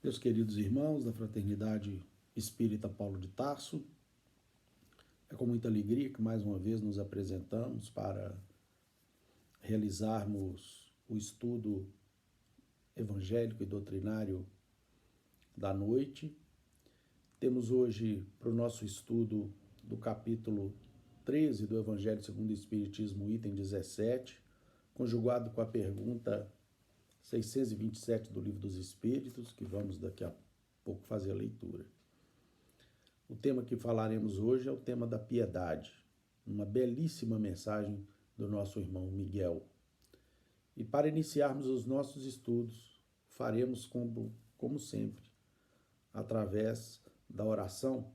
Meus queridos irmãos da Fraternidade Espírita Paulo de Tarso, é com muita alegria que mais uma vez nos apresentamos para realizarmos o estudo evangélico e doutrinário da noite. Temos hoje para o nosso estudo do capítulo 13 do Evangelho segundo o Espiritismo, item 17, conjugado com a pergunta 627 do Livro dos Espíritos, que vamos daqui a pouco fazer a leitura. O tema que falaremos hoje é o tema da piedade, uma belíssima mensagem do nosso irmão Miguel. E para iniciarmos os nossos estudos, faremos como sempre, através da oração,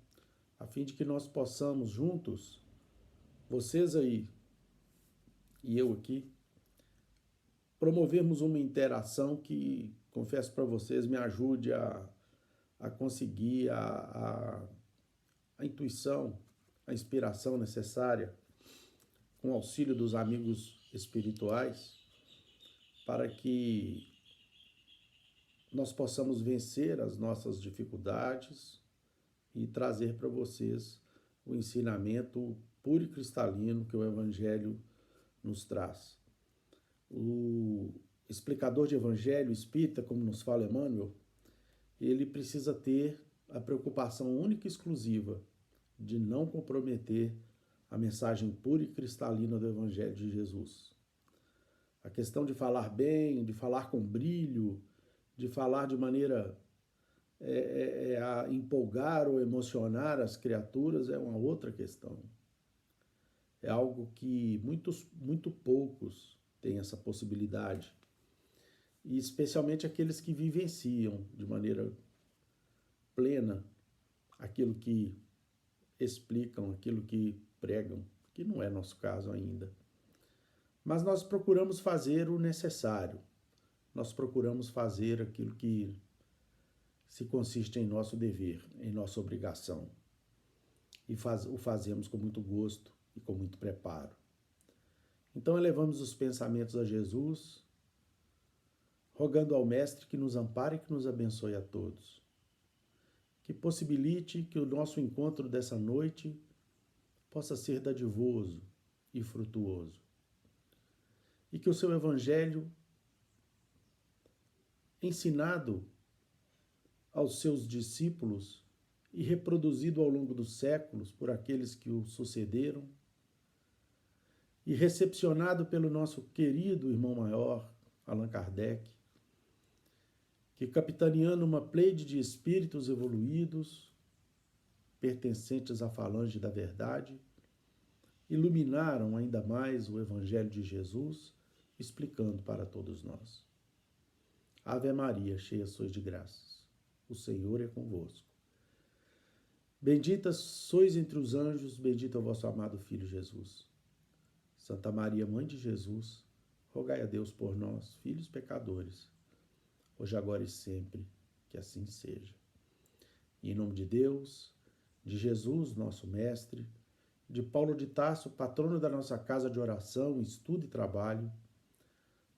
a fim de que nós possamos juntos, vocês aí e eu aqui, promovermos uma interação que, confesso para vocês, me ajude a conseguir a intuição, a inspiração necessária, com o auxílio dos amigos espirituais, para que nós possamos vencer as nossas dificuldades e trazer para vocês o ensinamento puro e cristalino que o Evangelho nos traz. O explicador de Evangelho espírita, como nos fala Emmanuel, ele precisa ter a preocupação única e exclusiva de não comprometer a mensagem pura e cristalina do Evangelho de Jesus. A questão de falar bem, de falar com brilho, de falar de maneira a empolgar ou emocionar as criaturas é uma outra questão. É algo que muito poucos têm essa possibilidade. E especialmente aqueles que vivenciam de maneira plena aquilo que explicam, aquilo que pregam, que não é nosso caso ainda. Mas nós procuramos fazer o necessário. Nós procuramos fazer aquilo que se consiste em nosso dever, em nossa obrigação. E o fazemos com muito gosto e com muito preparo. Então elevamos os pensamentos a Jesus, rogando ao Mestre que nos ampare e que nos abençoe a todos. Que possibilite que o nosso encontro dessa noite possa ser dadivoso e frutuoso. E que o seu Evangelho, ensinado aos seus discípulos e reproduzido ao longo dos séculos por aqueles que o sucederam, e recepcionado pelo nosso querido irmão maior, Allan Kardec, que capitaneando uma pleide de espíritos evoluídos, pertencentes à falange da verdade, iluminaram ainda mais o Evangelho de Jesus, explicando para todos nós. Ave Maria, cheia sois de graças, o Senhor é convosco. Bendita sois entre os anjos, bendito é o vosso amado Filho Jesus. Santa Maria, Mãe de Jesus, rogai a Deus por nós, filhos pecadores, hoje, agora e sempre, que assim seja. E em nome de Deus, de Jesus, nosso Mestre, de Paulo de Tarso, patrono da nossa casa de oração, estudo e trabalho,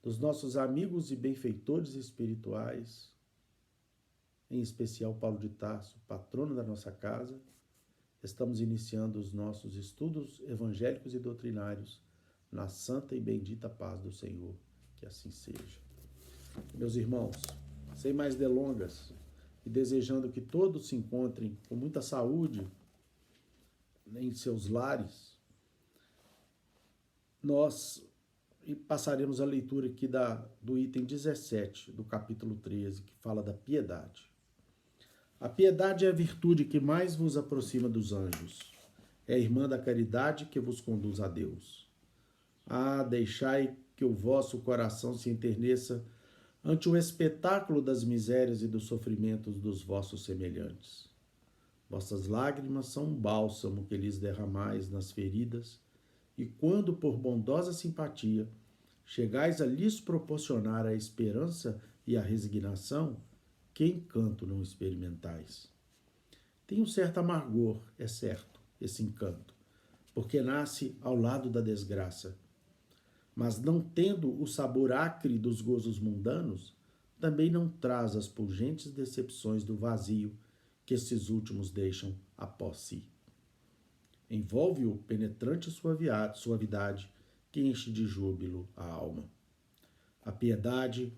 dos nossos amigos e benfeitores espirituais, em especial Paulo de Tarso, patrono da nossa casa, estamos iniciando os nossos estudos evangélicos e doutrinários na santa e bendita paz do Senhor, que assim seja. Meus irmãos, sem mais delongas, e desejando que todos se encontrem com muita saúde em seus lares, nós passaremos a leitura aqui do item 17 do capítulo 13, que fala da piedade. A piedade é a virtude que mais vos aproxima dos anjos. É a irmã da caridade que vos conduz a Deus. Ah, deixai que o vosso coração se enterneça ante o espetáculo das misérias e dos sofrimentos dos vossos semelhantes. Vossas lágrimas são um bálsamo que lhes derramais nas feridas, e quando, por bondosa simpatia, chegais a lhes proporcionar a esperança e a resignação, que encanto não experimentais. Tem um certo amargor, é certo, esse encanto, porque nasce ao lado da desgraça. Mas não tendo o sabor acre dos gozos mundanos, também não traz as pungentes decepções do vazio que esses últimos deixam após si. Envolve-o penetrante suavidade que enche de júbilo a alma. A piedade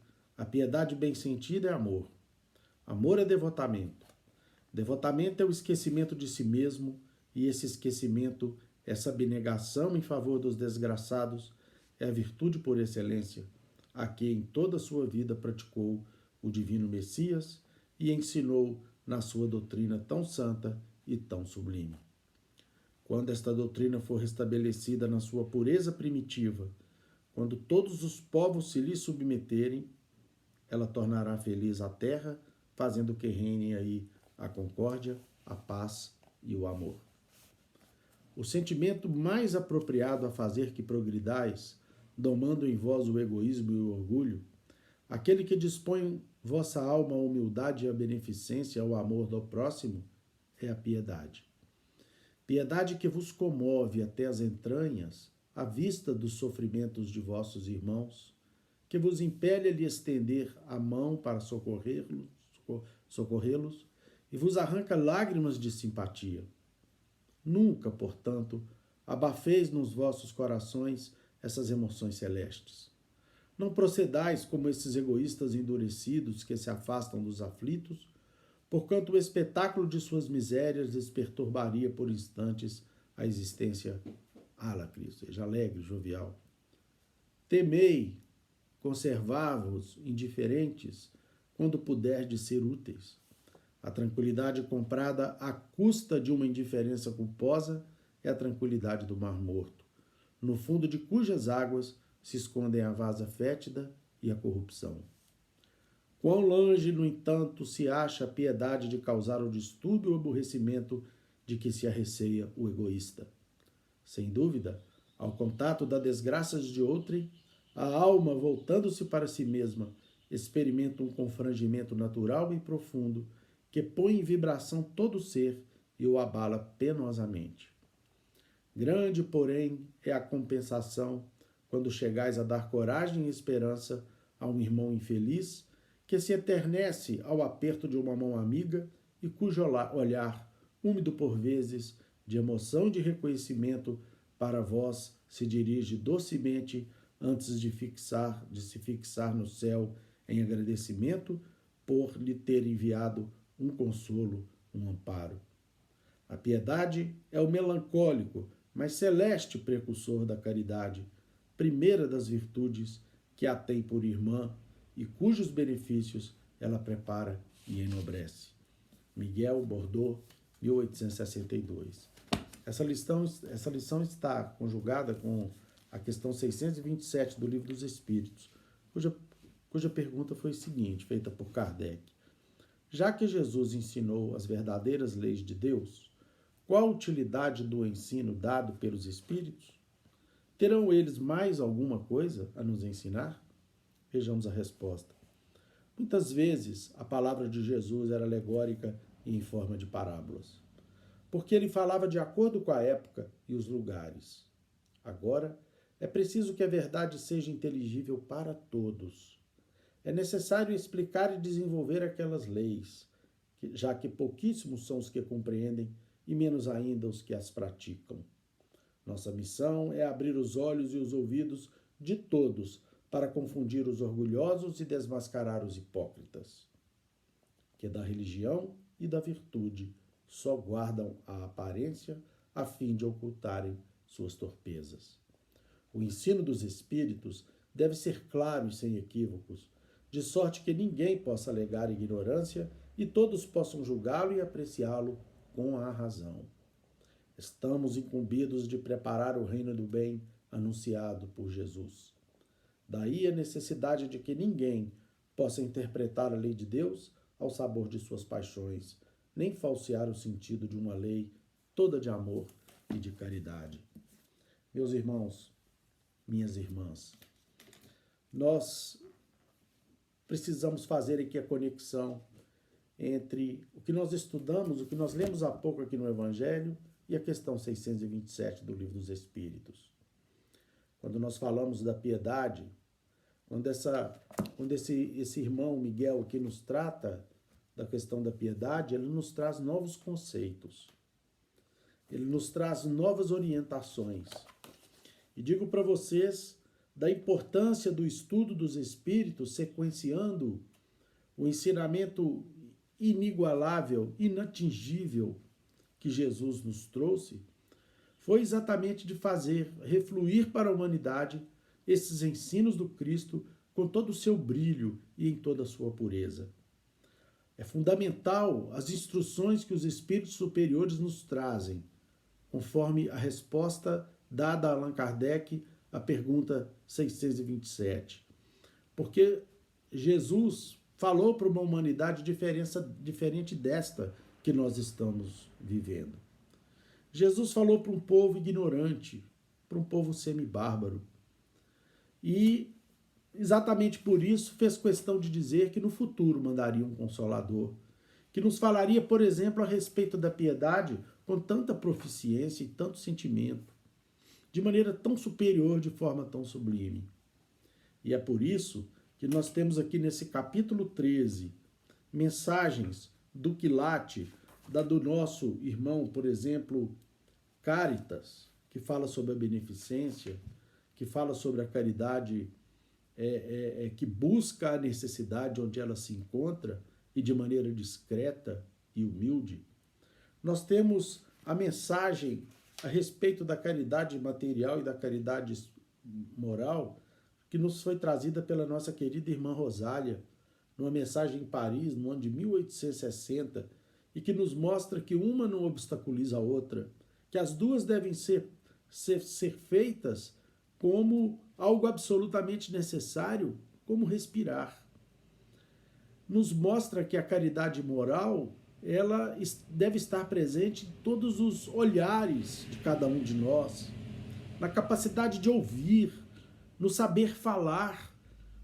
bem sentida é amor. Amor é devotamento. Devotamento é o esquecimento de si mesmo, e esse esquecimento, essa abnegação em favor dos desgraçados, é a virtude por excelência, a que em toda a sua vida praticou o divino Messias e ensinou na sua doutrina tão santa e tão sublime. Quando esta doutrina for restabelecida na sua pureza primitiva, quando todos os povos se lhe submeterem, ela tornará feliz a terra, fazendo que reinem aí a concórdia, a paz e o amor. O sentimento mais apropriado a fazer que progridais, domando em vós o egoísmo e o orgulho, aquele que dispõe vossa alma à humildade e à beneficência, ao amor do próximo, é a piedade. Piedade que vos comove até as entranhas, à vista dos sofrimentos de vossos irmãos, que vos impele a lhe estender a mão para socorrê-los e vos arranca lágrimas de simpatia. Nunca, portanto, abafeis nos vossos corações essas emoções celestes. Não procedais como esses egoístas endurecidos que se afastam dos aflitos, porquanto o espetáculo de suas misérias lhes perturbaria por instantes a existência álacre, ou seja, alegre, jovial. Temei conservar-vos indiferentes quando puderdes ser úteis. A tranquilidade comprada à custa de uma indiferença culposa é a tranquilidade do Mar Morto, no fundo de cujas águas se escondem a vasa fétida e a corrupção. Quão longe, no entanto, se acha a piedade de causar o distúrbio e o aborrecimento de que se arreceia o egoísta. Sem dúvida, ao contato das desgraças de outrem, a alma, voltando-se para si mesma, experimenta um confrangimento natural e profundo que põe em vibração todo o ser e o abala penosamente. Grande, porém, é a compensação quando chegais a dar coragem e esperança a um irmão infeliz que se eternece ao aperto de uma mão amiga e cujo olhar, úmido por vezes, de emoção e de reconhecimento, para vós se dirige docemente antes de se fixar no céu em agradecimento por lhe ter enviado um consolo, um amparo. A piedade é o melancólico, mas celeste precursor da caridade, primeira das virtudes que a tem por irmã e cujos benefícios ela prepara e enobrece. Miguel Bordeaux, 1862. Essa lição está conjugada com a questão 627 do Livro dos Espíritos, cuja pergunta foi a seguinte, feita por Kardec. Já que Jesus ensinou as verdadeiras leis de Deus, qual a utilidade do ensino dado pelos Espíritos? Terão eles mais alguma coisa a nos ensinar? Vejamos a resposta. Muitas vezes a palavra de Jesus era alegórica e em forma de parábolas, porque ele falava de acordo com a época e os lugares. Agora, é preciso que a verdade seja inteligível para todos. É necessário explicar e desenvolver aquelas leis, já que pouquíssimos são os que compreendem e menos ainda os que as praticam. Nossa missão é abrir os olhos e os ouvidos de todos para confundir os orgulhosos e desmascarar os hipócritas, que da religião e da virtude só guardam a aparência a fim de ocultarem suas torpezas. O ensino dos Espíritos deve ser claro e sem equívocos, de sorte que ninguém possa alegar ignorância e todos possam julgá-lo e apreciá-lo com a razão. Estamos incumbidos de preparar o reino do bem anunciado por Jesus. Daí a necessidade de que ninguém possa interpretar a lei de Deus ao sabor de suas paixões, nem falsear o sentido de uma lei toda de amor e de caridade. Meus irmãos, minhas irmãs, nós precisamos fazer aqui a conexão entre o que nós estudamos, o que nós lemos há pouco aqui no Evangelho e a questão 627 do Livro dos Espíritos. Quando nós falamos da piedade, quando esse irmão Miguel aqui nos trata da questão da piedade, ele nos traz novos conceitos. Ele nos traz novas orientações. E digo para vocês da importância do estudo dos Espíritos, sequenciando o ensinamento inigualável, inatingível que Jesus nos trouxe, foi exatamente de fazer refluir para a humanidade esses ensinos do Cristo com todo o seu brilho e em toda a sua pureza. É fundamental as instruções que os Espíritos superiores nos trazem, conforme a resposta dada a Allan Kardec à pergunta 627. Porque Jesus falou para uma humanidade diferente desta que nós estamos vivendo. Jesus falou para um povo ignorante, para um povo semibárbaro. E exatamente por isso fez questão de dizer que no futuro mandaria um Consolador, que nos falaria, por exemplo, a respeito da piedade com tanta proficiência e tanto sentimento, de maneira tão superior, de forma tão sublime. E é por isso que nós temos aqui nesse capítulo 13 mensagens do quilate do nosso irmão, por exemplo, Cáritas, que fala sobre a beneficência, que fala sobre a caridade que busca a necessidade onde ela se encontra e de maneira discreta e humilde. Nós temos a mensagem a respeito da caridade material e da caridade moral que nos foi trazida pela nossa querida irmã Rosália, numa mensagem em Paris, no ano de 1860, e que nos mostra que uma não obstaculiza a outra, que as duas devem ser feitas como algo absolutamente necessário, como respirar. Nos mostra que a caridade moral, ela deve estar presente em todos os olhares de cada um de nós, na capacidade de ouvir, no saber falar,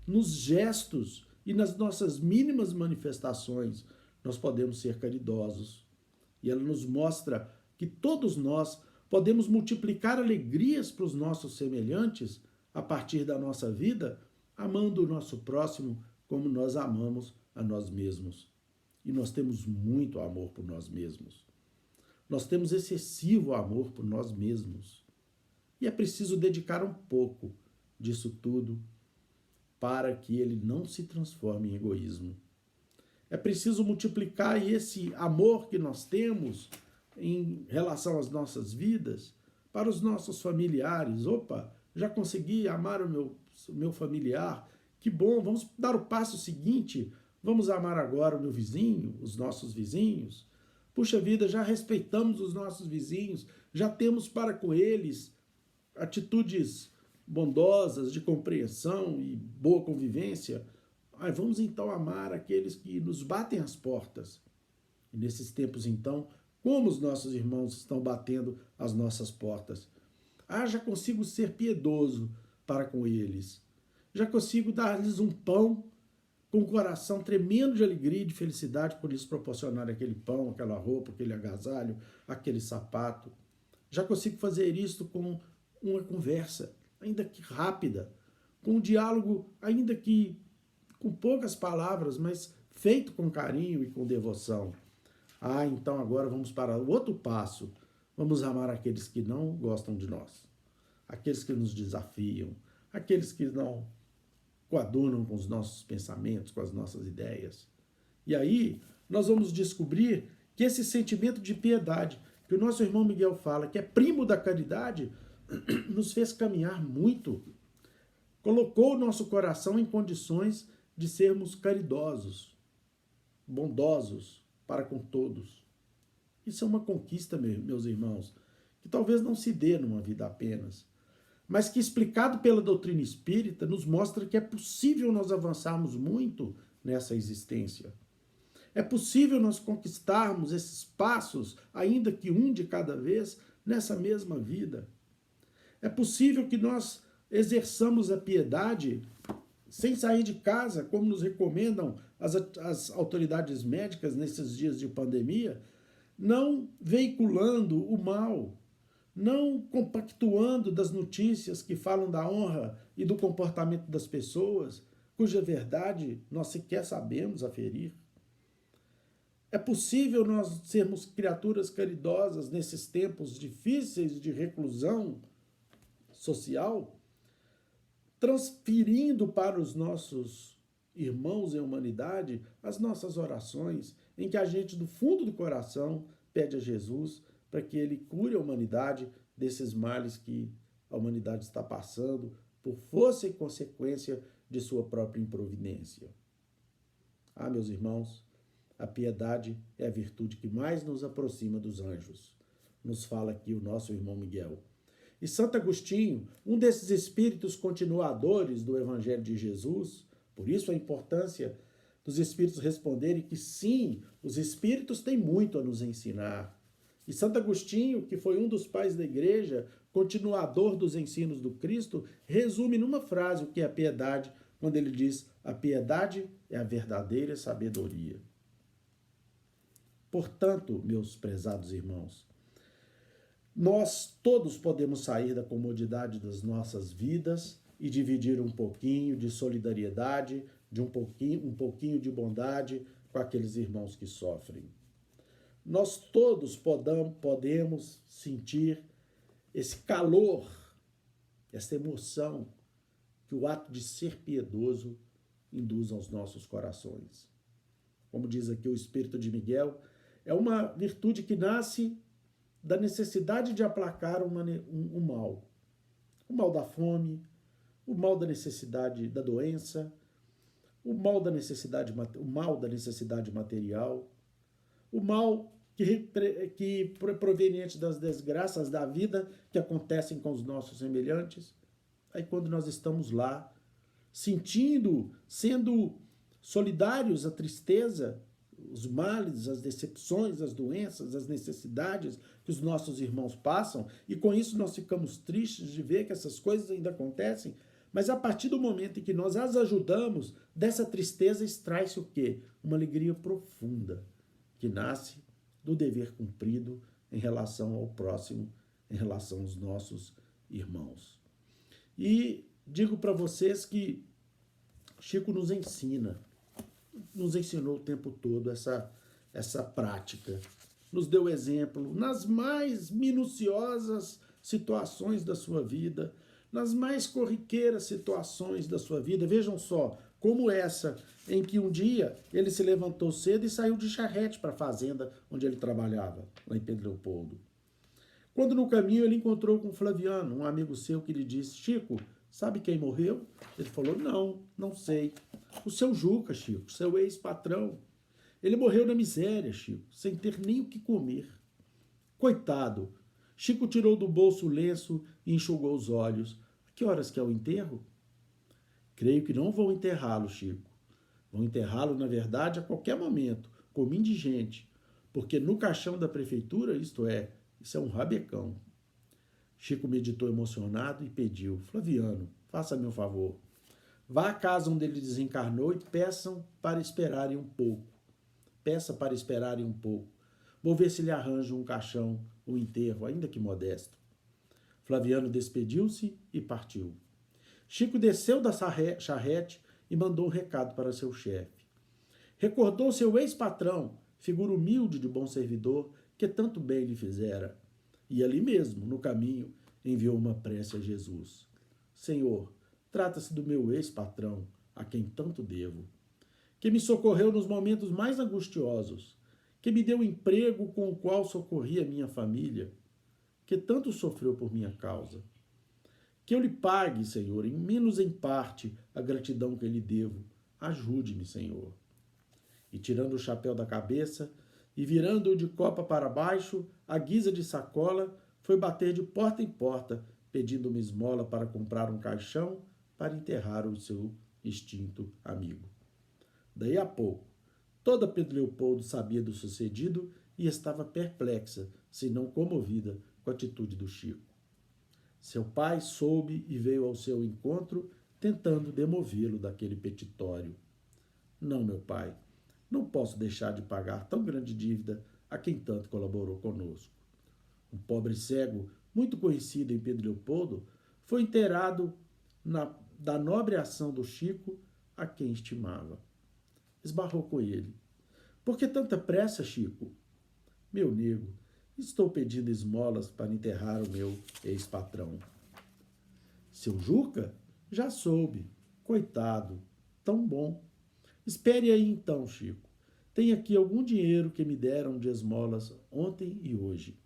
nos gestos e nas nossas mínimas manifestações, nós podemos ser caridosos. E ela nos mostra que todos nós podemos multiplicar alegrias para os nossos semelhantes a partir da nossa vida, amando o nosso próximo como nós amamos a nós mesmos. E nós temos muito amor por nós mesmos. Nós temos excessivo amor por nós mesmos. E é preciso dedicar um pouco disso tudo para que ele não se transforme em egoísmo. É preciso multiplicar esse amor que nós temos em relação às nossas vidas para os nossos familiares. Opa, já consegui amar o meu familiar, que bom, vamos dar o passo seguinte, vamos amar agora o meu vizinho, os nossos vizinhos. Puxa vida, já respeitamos os nossos vizinhos, já temos para com eles atitudes bondosas, de compreensão e boa convivência. Vamos então amar aqueles que nos batem as portas. E nesses tempos, então, como os nossos irmãos estão batendo as nossas portas? Já consigo ser piedoso para com eles. Já consigo dar-lhes um pão com o coração tremendo de alegria e de felicidade por lhes proporcionar aquele pão, aquela roupa, aquele agasalho, aquele sapato. Já consigo fazer isto com uma conversa, ainda que rápida, com um diálogo, ainda que com poucas palavras, mas feito com carinho e com devoção. Então agora vamos para o outro passo. Vamos amar aqueles que não gostam de nós, aqueles que nos desafiam, aqueles que não coadunam com os nossos pensamentos, com as nossas ideias. E aí nós vamos descobrir que esse sentimento de piedade, que o nosso irmão Miguel fala, que é primo da caridade, nos fez caminhar muito. Colocou o nosso coração em condições de sermos caridosos, bondosos para com todos. Isso é uma conquista, meus irmãos, que talvez não se dê numa vida apenas, mas que, explicado pela doutrina espírita, nos mostra que é possível nós avançarmos muito nessa existência. É possível nós conquistarmos esses passos, ainda que um de cada vez, nessa mesma vida. É possível que nós exerçamos a piedade sem sair de casa, como nos recomendam as autoridades médicas nesses dias de pandemia, não veiculando o mal, não compactuando das notícias que falam da honra e do comportamento das pessoas, cuja verdade nós sequer sabemos aferir. É possível nós sermos criaturas caridosas nesses tempos difíceis de reclusão social, transferindo para os nossos irmãos em humanidade as nossas orações, em que a gente, do fundo do coração, pede a Jesus para que ele cure a humanidade desses males que a humanidade está passando por força e consequência de sua própria improvidência. Ah, meus irmãos, a piedade é a virtude que mais nos aproxima dos anjos. Nos fala aqui o nosso irmão Miguel. E Santo Agostinho, um desses espíritos continuadores do Evangelho de Jesus, por isso a importância dos espíritos responderem que sim, os espíritos têm muito a nos ensinar. E Santo Agostinho, que foi um dos pais da igreja, continuador dos ensinos do Cristo, resume numa frase o que é a piedade, quando ele diz: a piedade é a verdadeira sabedoria. Portanto, meus prezados irmãos, nós todos podemos sair da comodidade das nossas vidas e dividir um pouquinho de solidariedade, de um pouquinho de bondade com aqueles irmãos que sofrem. Nós todos podemos sentir esse calor, essa emoção que o ato de ser piedoso induz aos nossos corações. Como diz aqui o Espírito de Miguel, é uma virtude que nasce da necessidade de aplacar um mal. O mal da fome, o mal da necessidade da doença, o mal da necessidade material, o mal que proveniente das desgraças da vida que acontecem com os nossos semelhantes. Aí quando nós estamos lá, sentindo, sendo solidários à tristeza, os males, as decepções, as doenças, as necessidades que os nossos irmãos passam, e com isso nós ficamos tristes de ver que essas coisas ainda acontecem, mas a partir do momento em que nós as ajudamos, dessa tristeza extrai-se o quê? Uma alegria profunda, que nasce do dever cumprido em relação ao próximo, em relação aos nossos irmãos. E digo para vocês que Chico nos ensinou o tempo todo essa prática. Nos deu exemplo nas mais minuciosas situações da sua vida, nas mais corriqueiras situações da sua vida. Vejam só, como essa em que um dia ele se levantou cedo e saiu de charrete para a fazenda onde ele trabalhava, lá em Pedro Leopoldo. Quando no caminho ele encontrou com Flaviano, um amigo seu, que lhe disse: Chico, sabe quem morreu? Ele falou: não sei. O seu Juca, Chico, seu ex-patrão. Ele morreu na miséria, Chico, sem ter nem o que comer. Coitado. Chico tirou do bolso o lenço e enxugou os olhos. A que horas que é o enterro? Creio que não vão enterrá-lo, Chico. Vão enterrá-lo, na verdade, a qualquer momento, como indigente, porque no caixão da prefeitura, isto é, isso é um rabecão. Chico meditou emocionado e pediu: Flaviano, faça-me um favor. Vá à casa onde ele desencarnou e peça para esperarem um pouco. Vou ver se lhe arranjo um caixão, um enterro, ainda que modesto. Flaviano despediu-se e partiu. Chico desceu da charrete e mandou um recado para seu chefe. Recordou seu ex-patrão, figura humilde de bom servidor, que tanto bem lhe fizera. E ali mesmo, no caminho, enviou uma prece a Jesus. Senhor, trata-se do meu ex-patrão, a quem tanto devo, que me socorreu nos momentos mais angustiosos, que me deu emprego com o qual socorri a minha família, que tanto sofreu por minha causa. Que eu lhe pague, Senhor, em menos em parte, a gratidão que lhe devo. Ajude-me, Senhor. E tirando o chapéu da cabeça e virando-o de copa para baixo, à guisa de sacola, foi bater de porta em porta, pedindo uma esmola para comprar um caixão para enterrar o seu extinto amigo. Daí a pouco, toda Pedro Leopoldo sabia do sucedido e estava perplexa, se não comovida, com a atitude do Chico. Seu pai soube e veio ao seu encontro, tentando demovê-lo daquele petitório. Não, meu pai, não posso deixar de pagar tão grande dívida a quem tanto colaborou conosco. Um pobre cego muito conhecido em Pedro Leopoldo, foi inteirado da nobre ação do Chico, a quem estimava. Esbarrou com ele. Por que tanta pressa, Chico? Meu nego, estou pedindo esmolas para enterrar o meu ex-patrão. Seu Juca? Já soube. Coitado. Tão bom. Espere aí então, Chico. Tem aqui algum dinheiro que me deram de esmolas ontem e hoje.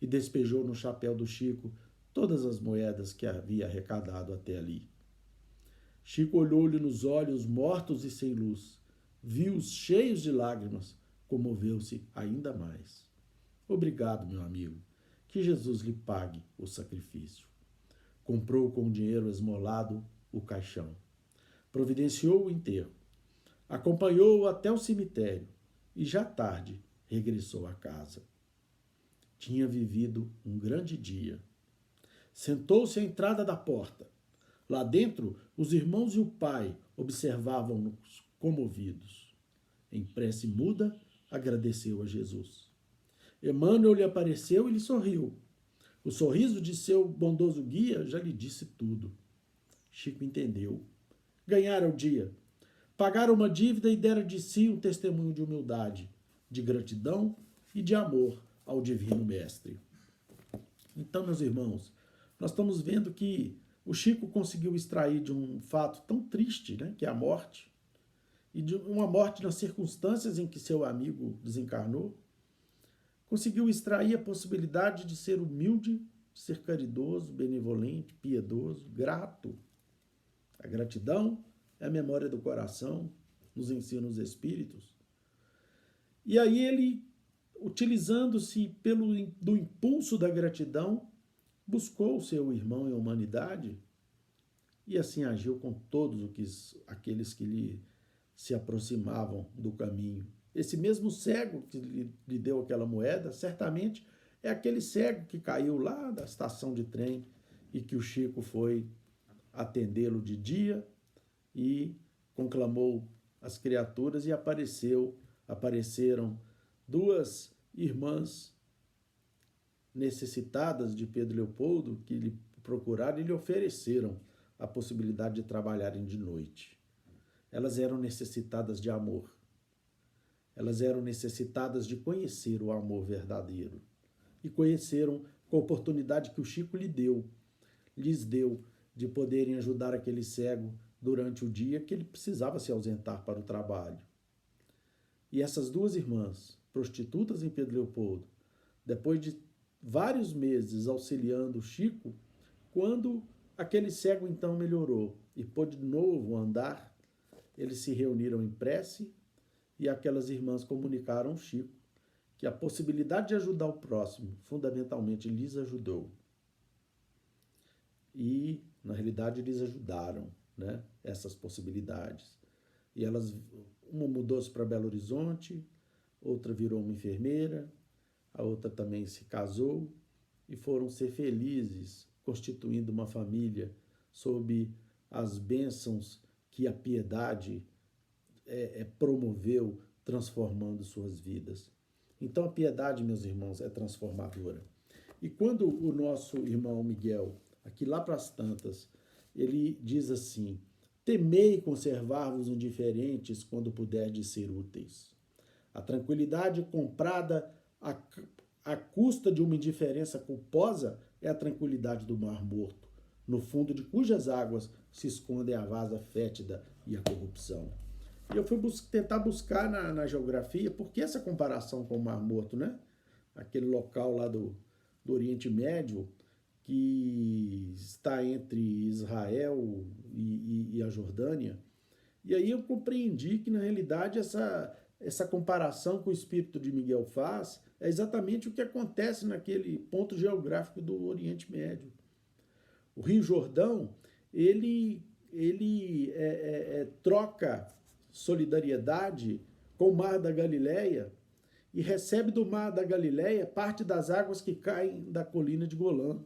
E despejou no chapéu do Chico todas as moedas que havia arrecadado até ali. Chico olhou-lhe nos olhos mortos e sem luz. Viu-os cheios de lágrimas. Comoveu-se ainda mais. Obrigado, meu amigo. Que Jesus lhe pague o sacrifício. Comprou com o dinheiro esmolado o caixão. Providenciou o enterro. Acompanhou-o até o cemitério e, já tarde, regressou à casa. Tinha vivido um grande dia. Sentou-se à entrada da porta. Lá dentro, os irmãos e o pai observavam-nos comovidos. Em prece muda, agradeceu a Jesus. Emmanuel lhe apareceu e lhe sorriu. O sorriso de seu bondoso guia já lhe disse tudo. Chico entendeu. Ganhara o dia. Pagara uma dívida e dera de si um testemunho de humildade, de gratidão e de amor ao Divino Mestre. Então, meus irmãos, nós estamos vendo que o Chico conseguiu extrair de um fato tão triste, né, que é a morte, e de uma morte nas circunstâncias em que seu amigo desencarnou, conseguiu extrair a possibilidade de ser humilde, de ser caridoso, benevolente, piedoso, grato. A gratidão é a memória do coração, nos ensina os espíritos. E aí ele, utilizando-se do impulso da gratidão, buscou o seu irmão em humanidade e assim agiu com todos aqueles que lhe se aproximavam do caminho. Esse mesmo cego que lhe deu aquela moeda, certamente é aquele cego que caiu lá da estação de trem e que o Chico foi atendê-lo de dia e conclamou as criaturas e apareceram duas irmãs necessitadas de Pedro Leopoldo que lhe procuraram e lhe ofereceram a possibilidade de trabalharem de noite. Elas eram necessitadas de amor. Elas eram necessitadas de conhecer o amor verdadeiro. E conheceram com a oportunidade que o Chico lhes deu de poderem ajudar aquele cego durante o dia que ele precisava se ausentar para o trabalho. E essas duas irmãs, prostitutas em Pedro Leopoldo, depois de vários meses auxiliando o Chico, quando aquele cego então melhorou e pôde de novo andar, eles se reuniram em prece e aquelas irmãs comunicaram ao Chico que a possibilidade de ajudar o próximo, fundamentalmente, lhes ajudou. E, na realidade, eles ajudaram, né, essas possibilidades. E uma mudou-se para Belo Horizonte, outra virou uma enfermeira, a outra também se casou e foram ser felizes, constituindo uma família sob as bênçãos que a piedade promoveu, transformando suas vidas. Então a piedade, meus irmãos, é transformadora. E quando o nosso irmão Miguel, aqui lá para as tantas, ele diz assim: temei conservar-vos indiferentes quando puderdes ser úteis. A tranquilidade comprada à custa de uma indiferença culposa é a tranquilidade do mar morto, no fundo de cujas águas se esconde a vasa fétida e a corrupção. E eu fui tentar buscar na geografia por que essa comparação com o Mar Morto, né? Aquele local lá do Oriente Médio que está entre Israel e a Jordânia. E aí eu compreendi que, na realidade, essa comparação que o espírito de Miguel faz é exatamente o que acontece naquele ponto geográfico do Oriente Médio. O Rio Jordão, ele troca solidariedade com o Mar da Galileia e recebe do Mar da Galileia parte das águas que caem da colina de Golã.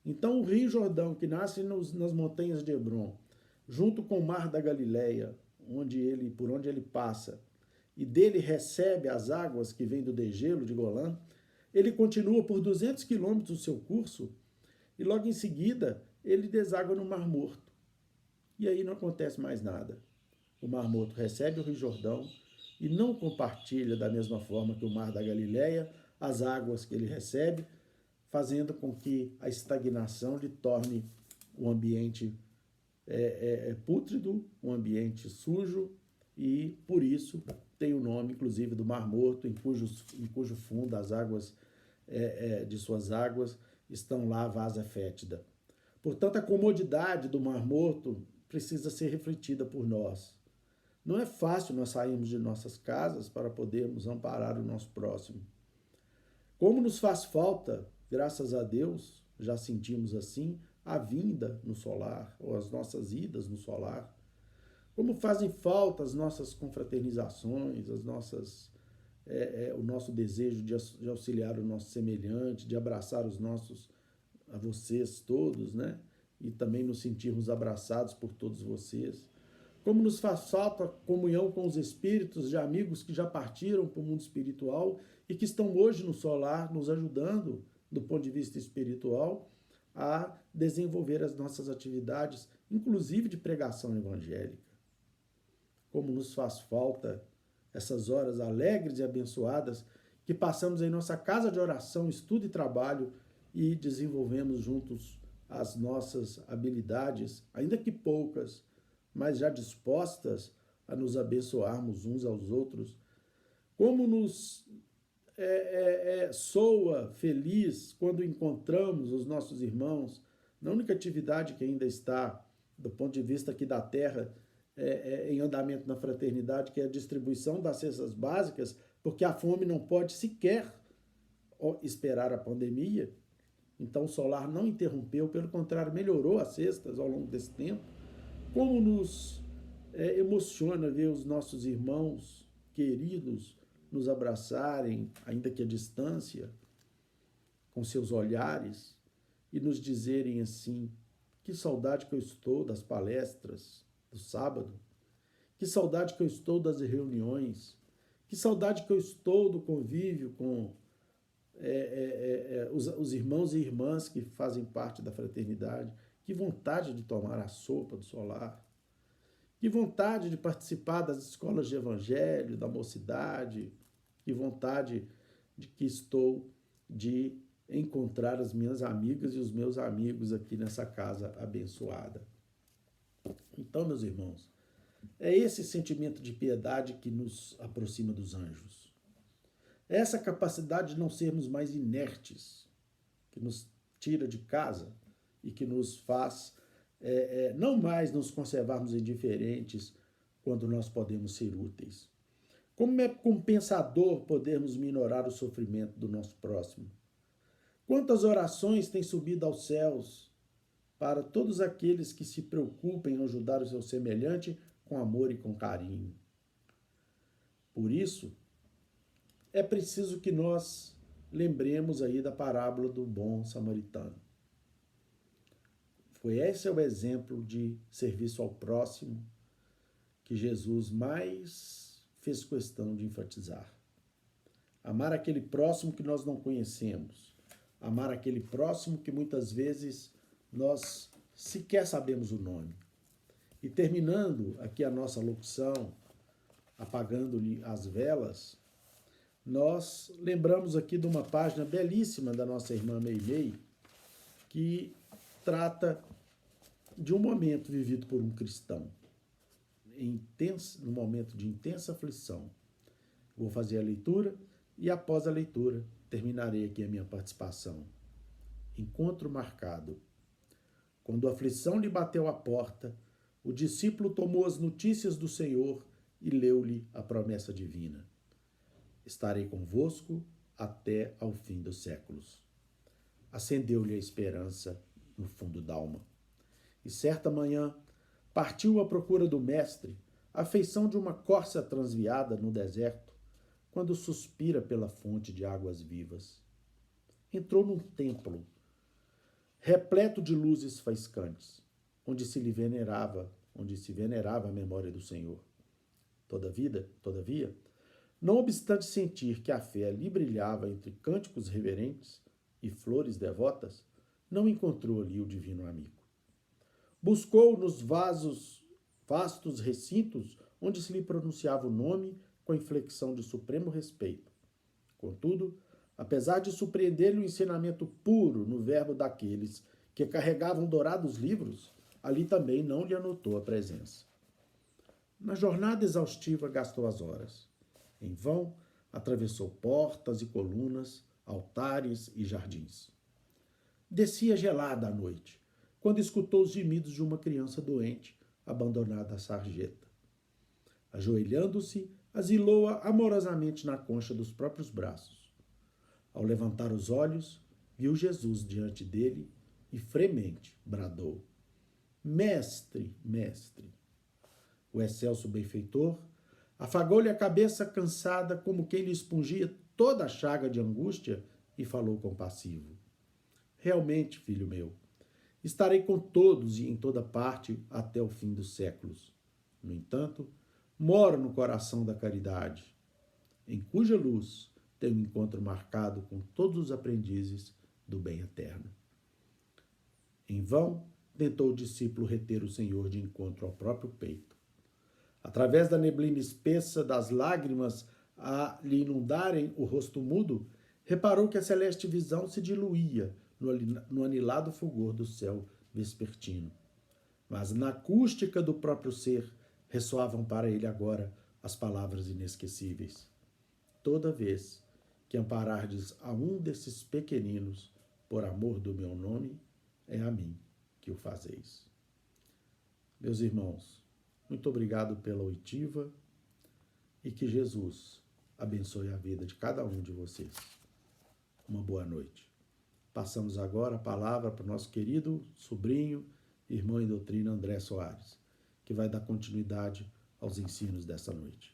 Então o Rio Jordão, que nasce nas montanhas de Hebron, junto com o Mar da Galileia, por onde ele passa, e dele recebe as águas que vêm do degelo de Golã, ele continua por 200 quilômetros o seu curso e logo em seguida ele deságua no Mar Morto. E aí não acontece mais nada. O Mar Morto recebe o Rio Jordão e não compartilha da mesma forma que o Mar da Galileia as águas que ele recebe, fazendo com que a estagnação lhe torne o ambiente pútrido, um ambiente sujo, e por isso tem o nome, inclusive, do Mar Morto, em cujo fundo as águas de suas águas estão lá a vasa fétida. Portanto, a comodidade do Mar Morto precisa ser refletida por nós. Não é fácil nós sairmos de nossas casas para podermos amparar o nosso próximo. Como nos faz falta, graças a Deus, já sentimos assim, a vinda no solar, ou as nossas idas no solar. Como fazem falta as nossas confraternizações, o nosso desejo de auxiliar o nosso semelhante, de abraçar a vocês todos, né? E também nos sentirmos abraçados por todos vocês. Como nos faz falta a comunhão com os espíritos de amigos que já partiram para o mundo espiritual e que estão hoje no solar, nos ajudando, do ponto de vista espiritual, a desenvolver as nossas atividades, inclusive de pregação evangélica. Como nos faz falta essas horas alegres e abençoadas que passamos em nossa casa de oração, estudo e trabalho e desenvolvemos juntos as nossas habilidades, ainda que poucas, mas já dispostas a nos abençoarmos uns aos outros. Como nos soa feliz quando encontramos os nossos irmãos na única atividade que ainda está, do ponto de vista aqui da Terra, em andamento na fraternidade, que é a distribuição das cestas básicas, porque a fome não pode sequer esperar a pandemia. Então o solar não interrompeu, pelo contrário, melhorou as cestas ao longo desse tempo. Como nos emociona ver os nossos irmãos queridos nos abraçarem, ainda que à distância, com seus olhares, e nos dizerem assim: que saudade que eu estou das palestras do sábado, que saudade que eu estou das reuniões, que saudade que eu estou do convívio com os irmãos e irmãs que fazem parte da fraternidade, que vontade de tomar a sopa do solar, que vontade de participar das escolas de evangelho, da mocidade, que vontade que estou de encontrar as minhas amigas e os meus amigos aqui nessa casa abençoada. Então, meus irmãos, é esse sentimento de piedade que nos aproxima dos anjos. É essa capacidade de não sermos mais inertes, que nos tira de casa e que nos faz não mais nos conservarmos indiferentes quando nós podemos ser úteis. Como é compensador podermos minorar o sofrimento do nosso próximo. Quantas orações têm subido aos céus para todos aqueles que se preocupem em ajudar o seu semelhante com amor e com carinho. Por isso, é preciso que nós lembremos aí da parábola do bom samaritano. Esse é o exemplo de serviço ao próximo que Jesus mais fez questão de enfatizar. Amar aquele próximo que nós não conhecemos. Amar aquele próximo que muitas vezes nós sequer sabemos o nome. E terminando aqui a nossa locução, apagando-lhe as velas, nós lembramos aqui de uma página belíssima da nossa irmã Meimei, que trata de um momento vivido por um cristão, no momento de intensa aflição. Vou fazer a leitura e após a leitura terminarei aqui a minha participação. Encontro marcado. Quando a aflição lhe bateu à porta, o discípulo tomou as notícias do Senhor e leu-lhe a promessa divina. Estarei convosco até ao fim dos séculos. Acendeu-lhe a esperança no fundo da alma. E certa manhã partiu à procura do mestre, à feição de uma corça transviada no deserto, quando suspira pela fonte de águas vivas. Entrou num templo, repleto de luzes faiscantes, onde se venerava a memória do Senhor. Todavia, não obstante sentir que a fé lhe brilhava entre cânticos reverentes e flores devotas, não encontrou ali o divino amigo. Buscou nos vastos recintos onde se lhe pronunciava o nome com inflexão de supremo respeito. Contudo, apesar de surpreender-lhe o ensinamento puro no verbo daqueles que carregavam dourados livros, ali também não lhe anotou a presença. Na jornada exaustiva gastou as horas. Em vão, atravessou portas e colunas, altares e jardins. Descia gelada a noite, quando escutou os gemidos de uma criança doente, abandonada à sarjeta. Ajoelhando-se, asilou-a amorosamente na concha dos próprios braços. Ao levantar os olhos, viu Jesus diante dele e, fremente, bradou: Mestre, mestre! O excelso benfeitor afagou-lhe a cabeça cansada como quem lhe expungia toda a chaga de angústia e falou compassivo: Realmente, filho meu, estarei com todos e em toda parte até o fim dos séculos. No entanto, moro no coração da caridade, em cuja luz tenho um encontro marcado com todos os aprendizes do bem eterno. Em vão tentou o discípulo reter o Senhor de encontro ao próprio peito. Através da neblina espessa das lágrimas a lhe inundarem o rosto mudo, reparou que a celeste visão se diluía no anilado fulgor do céu vespertino. Mas na acústica do próprio ser ressoavam para ele agora as palavras inesquecíveis: Toda vez que amparardes a um desses pequeninos, por amor do meu nome, é a mim que o fazeis. Meus irmãos, muito obrigado pela oitiva e que Jesus abençoe a vida de cada um de vocês. Uma boa noite. Passamos agora a palavra para o nosso querido sobrinho, irmão em doutrina André Soares, que vai dar continuidade aos ensinos dessa noite.